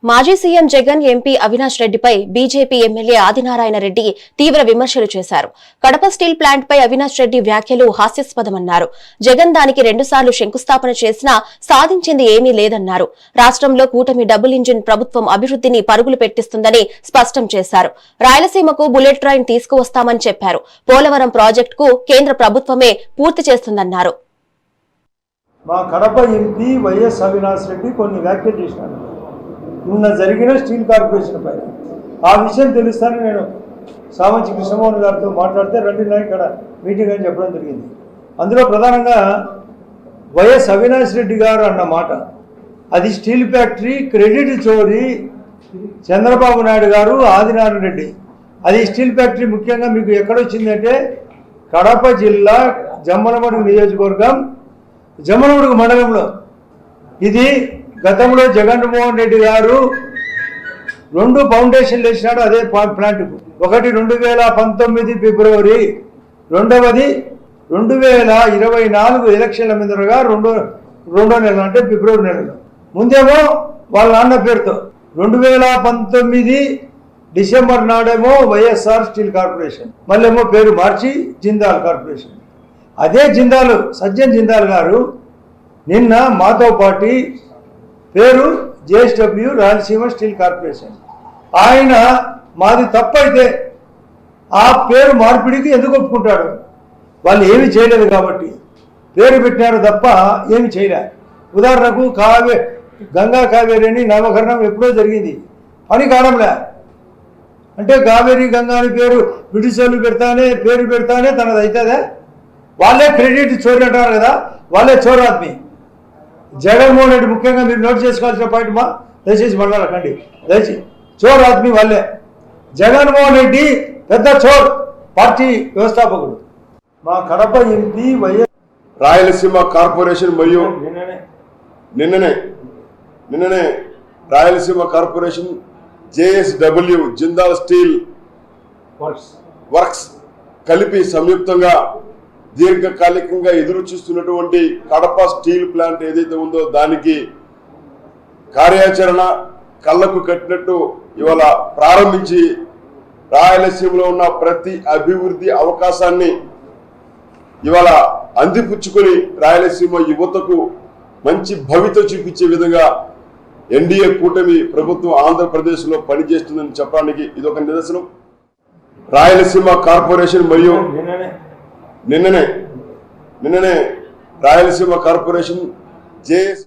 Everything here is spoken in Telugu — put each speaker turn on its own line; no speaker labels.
మాజీ సీఎం జగన్ ఎంపీ అవినాష్ రెడ్డిపై బీజేపీ ఎమ్మెల్యే ఆదినారాయణ రెడ్డి తీవ్ర విమర్శలు చేశారు. కడప స్టీల్ ప్లాంట్ పై అవినాష్ రెడ్డి వ్యాఖ్యలు హాస్యాస్పదమన్నారు. జగన్ దానికి 2 సార్లు శంకుస్థాపన చేసినా సాధించింది ఏమీ లేదన్నారు. రాష్ట్రంలో కూటమి డబుల్ ఇంజిన్ ప్రభుత్వం అభివృద్ధిని పరుగులు పెట్టిస్తుందని స్పష్టం చేశారు. రాయలసీమకు బుల్లెట్ ట్రైన్ తీసుకువస్తామని చెప్పారు. పోలవరం ప్రాజెక్టుకు కేంద్ర ప్రభుత్వమే పూర్తి చేస్తుందన్నారు.
మా కడప ఎంపీ వైఎస్ అవినాష్ రెడ్డి కొన్ని వ్యాఖ్యలు చేసినారు నిన్న జరిగిన స్టీల్ కార్పొరేషన్ పైన. ఆ విషయం తెలుస్తానని నేను సామంచి కృష్ణమోహన్ గారితో మాట్లాడితే రండి ఇక్కడ మీటింగ్ అని చెప్పడం జరిగింది. అందులో ప్రధానంగా వైఎస్ అవినాష్ రెడ్డి గారు అన్న మాట, అది స్టీల్ ఫ్యాక్టరీ క్రెడిట్ చోరీ చంద్రబాబు నాయుడు గారు, ఆదినారాయణ రెడ్డి. అది స్టీల్ ఫ్యాక్టరీ ముఖ్యంగా మీకు ఎక్కడొచ్చిందంటే కడప జిల్లా జమ్మలమడుగు నియోజకవర్గం జమ్మలమడుగు మండలంలో. ఇది గతంలో జగన్మోహన్ రెడ్డి గారు 2 ఫౌండేషన్లు వేసినాడు అదే ప్లాంట్కు. ఒకటి 2019 ఫిబ్రవరి, రెండవది 2024 ఎలక్షన్ల మీదగా రెండో నెల అంటే ఫిబ్రవరి నెలలో. ముందేమో వాళ్ళ నాన్న పేరుతో 2019 డిసెంబర్ నాడేమో వైఎస్ఆర్ స్టీల్ కార్పొరేషన్, మళ్ళేమో పేరు మార్చి జిందాల్ కార్పొరేషన్. అదే జిందాల్ సజ్జన్ జిందాల్ గారు నిన్న మాతో పాటు పేరు జేఎస్డబ్ల్యూ రాయలసీమ స్టీల్ కార్పొరేషన్. ఆయన మాది తప్పైతే ఆ పేరు మార్పిడికి ఎందుకు ఒప్పుకుంటాడు? వాళ్ళు ఏమి చేయలేదు కాబట్టి పేరు పెట్టినారు తప్ప ఏమి చేయలేదు. ఉదాహరణకు గంగా కావేరి అని నామకరణం ఎప్పుడో జరిగింది, పని కావడంలే. అంటే కావేరి గంగా అని పేరు బ్రిటిషర్లు పేరు పెడతానే తనది అవుతుందా? వాళ్ళే క్రెడిట్ చోరీ అంటారు కదా, వాళ్ళే చోరాత్మి. జగన్మోహన్ రెడ్డి ముఖ్యంగా మీరు నోట్ చేసుకోవాల్సిన పాయింట్ మా దయచేసి మాట్లాడకండి, దయచేసి. చోర్ ఆత్మీ వాళ్ళే. జగన్మోహన్ రెడ్డి పెద్ద చోర్, పార్టీ వ్యవస్థాపకుడు. మా Kadapa MP YS
Rayalaseema corporation మరియు నిన్ననే Rayalaseema corporation JSW Jindal steel works కలిపి సంయుక్తంగా దీర్ఘకాలికంగా ఎదురు చూస్తున్నటువంటి కడప స్టీల్ ప్లాంట్ ఏదైతే ఉందో దానికి కార్యాచరణ కళ్ళకు కట్టినట్టు ఇవాళ ప్రారంభించి రాయలసీమలో ఉన్న ప్రతి అభివృద్ధి అవకాశాన్ని ఇవాళ అందిపుచ్చుకొని రాయలసీమ యువతకు మంచి భవిత చూపించే విధంగా ఎన్డీఏ కూటమి ప్రభుత్వం ఆంధ్రప్రదేశ్లో పనిచేస్తుందని చెప్పడానికి ఇదొక నిదర్శనం. రాయలసీమ కార్పొరేషన్ మరియు నిన్ననే రాయలసీమ కార్పొరేషన్ జేఎస్